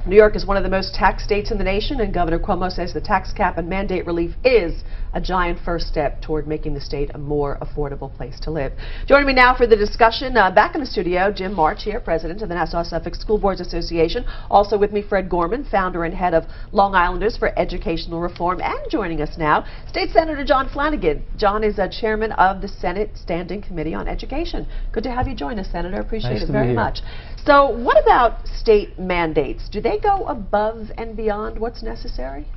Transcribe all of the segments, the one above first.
New York is one of the most taxed states in the nation, and Governor Cuomo says the tax cap and mandate relief is a giant first step toward making the state a more affordable place to live. Joining me now for the discussion, back in the studio, Jim March here, president of the Nassau-Suffolk School Boards Association. Also with me, Fred Gorman, founder and head of Long Islanders for Educational Reform. And joining us now, State Senator John Flanagan. John is chairman of the Senate Standing Committee on Education. Good to have you join us, Senator. Appreciate it very much. So what about state mandates? Do they go above and beyond what's necessary?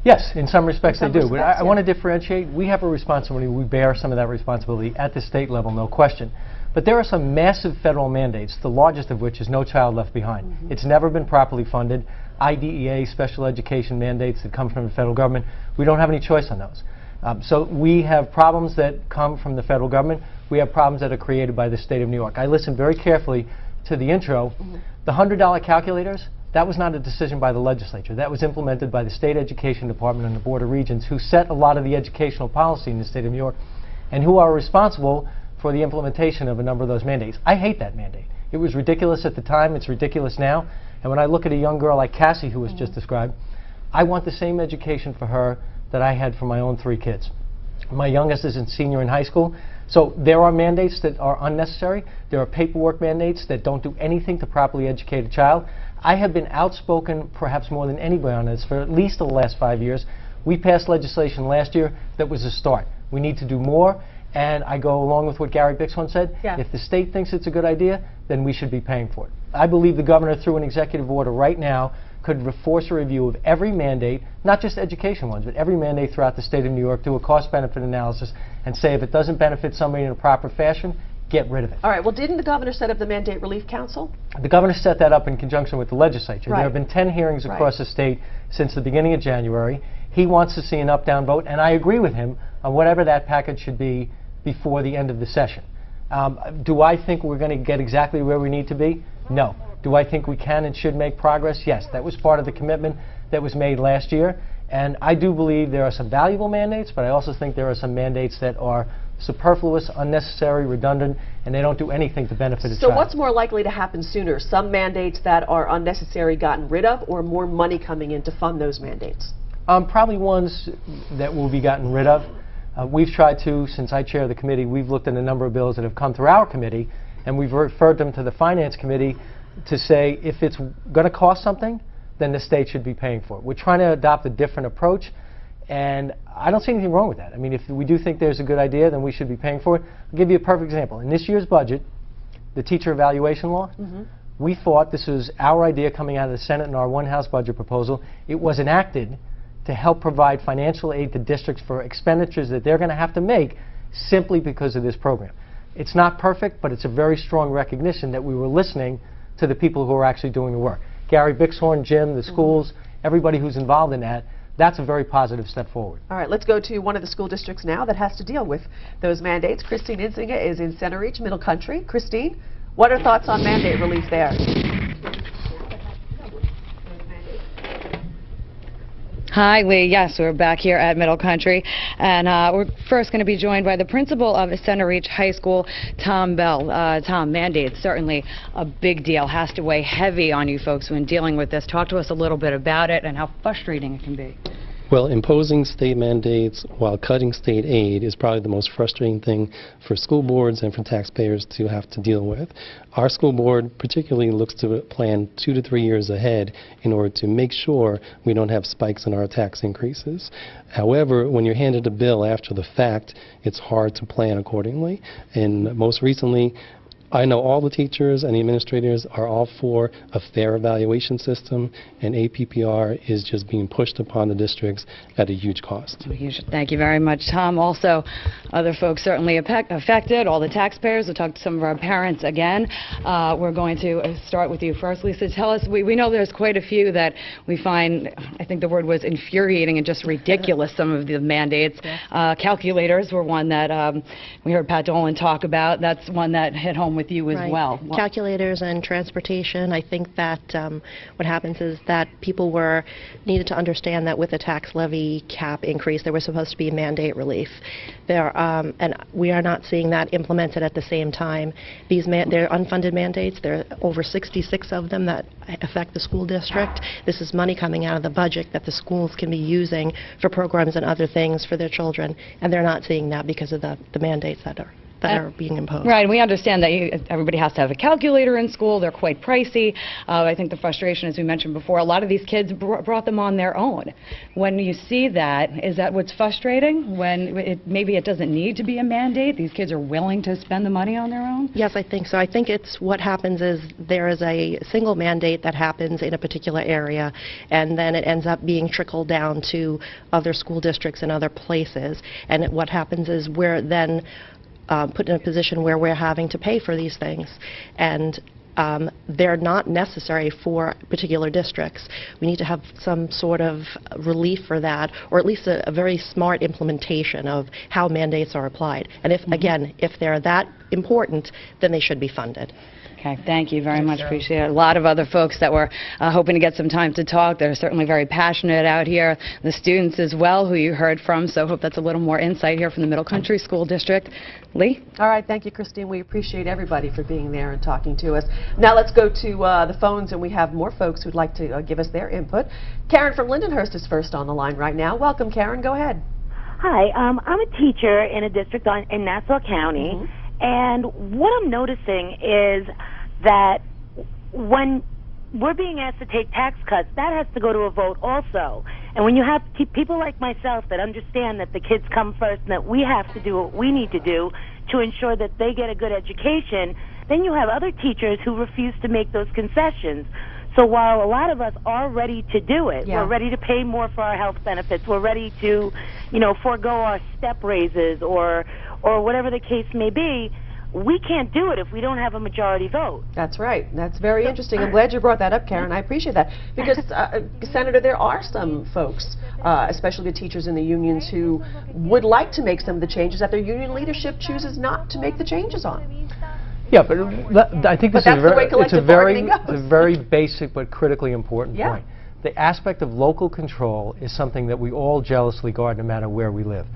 Yes, in some respects they do. But I want to differentiate. We have a responsibility. We bear some of that responsibility at the state level, no question. But there are some massive federal mandates, the largest of which is No Child Left Behind. It's never been properly funded. IDEA, special education mandates that come from the federal government, we don't have any choice on those. So we have problems that come from the federal government. We have problems that are created by the state of New York. I listened very carefully to the intro. The $100 calculators, that was not a decision by the legislature. That was implemented by the State Education Department and the Board of Regents, who set a lot of the educational policy in the state of New York and who are responsible for the implementation of a number of those mandates. I hate that mandate. It was ridiculous at the time. It's ridiculous now. And when I look at a young girl like Cassie, who was just described, I want the same education for her that I had for my own 3 kids. My youngest is a senior in high school. So there are mandates that are unnecessary. There are paperwork mandates that don't do anything to properly educate a child. I have been outspoken, perhaps more than anybody on this, for at least the last 5 years. We passed legislation last year that was a start. We need to do more, and I go along with what Gary Bixhorn said. If the state thinks it's a good idea, then we should be paying for it. I believe the governor, through an executive order right now, could force a review of every mandate, not just education ones, but every mandate throughout the state of New York, do a cost-benefit analysis, and say if it doesn't benefit somebody in a proper fashion, get rid of it. All right. Well, didn't the governor set up the Mandate Relief Council? The governor set that up in conjunction with the legislature. There have been 10 hearings across the state since the beginning of January. He wants to see an up-down vote, and I agree with him on whatever that package should be before the end of the session. Do I think we're going to get exactly where we need to be? No. Do I think we can and should make progress? Yes. That was part of the commitment that was made last year. And I do believe there are some valuable mandates, but I also think there are some mandates that are superfluous, unnecessary, redundant, and they don't do anything to benefit a child. So what's more likely to happen sooner? Some mandates that are unnecessary gotten rid of, or more money coming in to fund those mandates? Probably ones that will be gotten rid of. We've tried to, since I chair the committee, we've looked at a number of bills that have come through our committee, and we've referred them to the Finance Committee to say if it's going to cost something, then the state should be paying for it. We're trying to adopt a different approach, and I don't see anything wrong with that. I mean, if we do think there's a good idea, then we should be paying for it. I'll give you a perfect example. In this year's budget, the teacher evaluation law, we thought this was our idea coming out of the Senate in our one-house budget proposal. It was enacted to help provide financial aid to districts for expenditures that they're going to have to make simply because of this program. It's not perfect, but it's a very strong recognition that we were listening to the people who are actually doing the work. Gary Bixhorn, Jim, the schools, everybody who's involved in that, that's a very positive step forward. All right, let's go to one of the school districts now that has to deal with those mandates. Christine Insinga is in Center Reach, Middle Country. Christine, what are thoughts on mandate relief there? Hi, Lee. Yes, we're back here at Middle Country, and we're first going to be joined by the principal of Center Reach High School, Tom Bell. Tom, mandates, certainly a big deal, has to weigh heavy on you folks when dealing with this. Talk to us a little bit about it and how frustrating it can be. Well, imposing state mandates while cutting state aid is probably the most frustrating thing for school boards and for taxpayers to have to deal with. Our school board particularly looks to plan 2 to 3 years ahead in order to make sure we don't have spikes in our tax increases. However, when you're handed a bill after the fact, it's hard to plan accordingly. And most recently, I know all the teachers and the administrators are all for a fair evaluation system, and APPR is just being pushed upon the districts at a huge cost. Thank you very much, Tom. Also, other folks certainly affected, all the taxpayers. We'll talk to some of our parents again. We're going to start with you first, Lisa. Tell us, we know there's quite a few that we find, I think the word was infuriating and just ridiculous, some of the mandates. Calculators were one that we heard Pat Dolan talk about. That's one that hit home with with you as Right. well. Calculators and transportation. I think that what happens is that people needed to understand that with the tax levy cap increase, there was supposed to be mandate relief. And we are not seeing that implemented at the same time. They're unfunded mandates. There are over 66 of them that affect the school district. This is money coming out of the budget that the schools can be using for programs and other things for their children, and they're not seeing that because of the mandates that are being imposed. Right, and we understand that everybody has to have a calculator in school. They're quite pricey. I think the frustration, as we mentioned before, a lot of these kids brought them on their own. When you see that, is that what's frustrating? When maybe it doesn't need to be a mandate? These kids are willing to spend the money on their own? Yes, I think so. I think it's what happens is there is a single mandate that happens in a particular area, and then it ends up being trickled down to other school districts and other places. And what happens is we're then put in a position where we're having to pay for these things, and they're not necessary for particular districts. We need to have some sort of relief for that, or at least a very smart implementation of how mandates are applied. And if, again, if they're that important, then they should be funded. Okay, thank you very much. Appreciate it. A lot of other folks that were hoping to get some time to talk. They're certainly very passionate out here. The students as well, who you heard from, so hope that's a little more insight here from the Middle Country School District. Lee? All right, thank you, Christine. We appreciate everybody for being there and talking to us. Now let's go to the phones, and we have more folks who'd like to give us their input. Karen from Lindenhurst is first on the line right now. Welcome, Karen. Go ahead. Hi, I'm a teacher in a district in Nassau County, and what I'm noticing is that when we're being asked to take tax cuts, that has to go to a vote also. And when you have people like myself that understand that the kids come first and that we have to do what we need to do to ensure that they get a good education, then you have other teachers who refuse to make those concessions. So while a lot of us are ready to do it, we're ready to pay more for our health benefits, we're ready to, forego our step raises or whatever the case may be, we can't do it if we don't have a majority vote. That's right. That's very interesting. I'm glad you brought that up, Karen. I appreciate that. Because, Senator, there are some folks, especially the teachers in the unions, who would like to make some of the changes that their union leadership chooses not to make the changes on. Yeah, but I think this is a very basic but critically important point. The aspect of local control is something that we all jealously guard no matter where we live.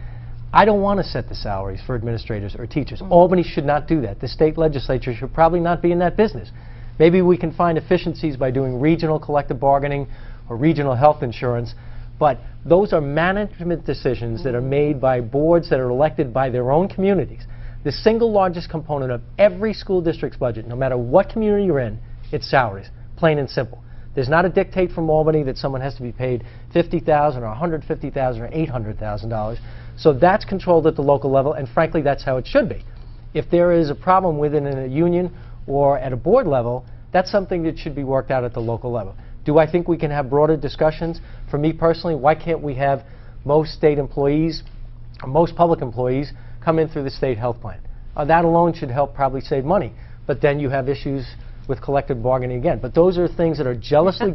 I don't want to set the salaries for administrators or teachers. Albany should not do that. The state legislature should probably not be in that business. Maybe we can find efficiencies by doing regional collective bargaining or regional health insurance, but those are management decisions that are made by boards that are elected by their own communities. The single largest component of every school district's budget, no matter what community you're in, it's salaries, plain and simple. There's not a dictate from Albany that someone has to be paid $50,000 or $150,000 or $800,000. So that's controlled at the local level, and frankly, that's how it should be. If there is a problem within a union or at a board level, that's something that should be worked out at the local level. Do I think we can have broader discussions? For me personally, why can't we have most state employees, or most public employees, come in through the state health plan? That alone should help probably save money. But then you have issues with collective bargaining again. But those are things that are jealously guarded.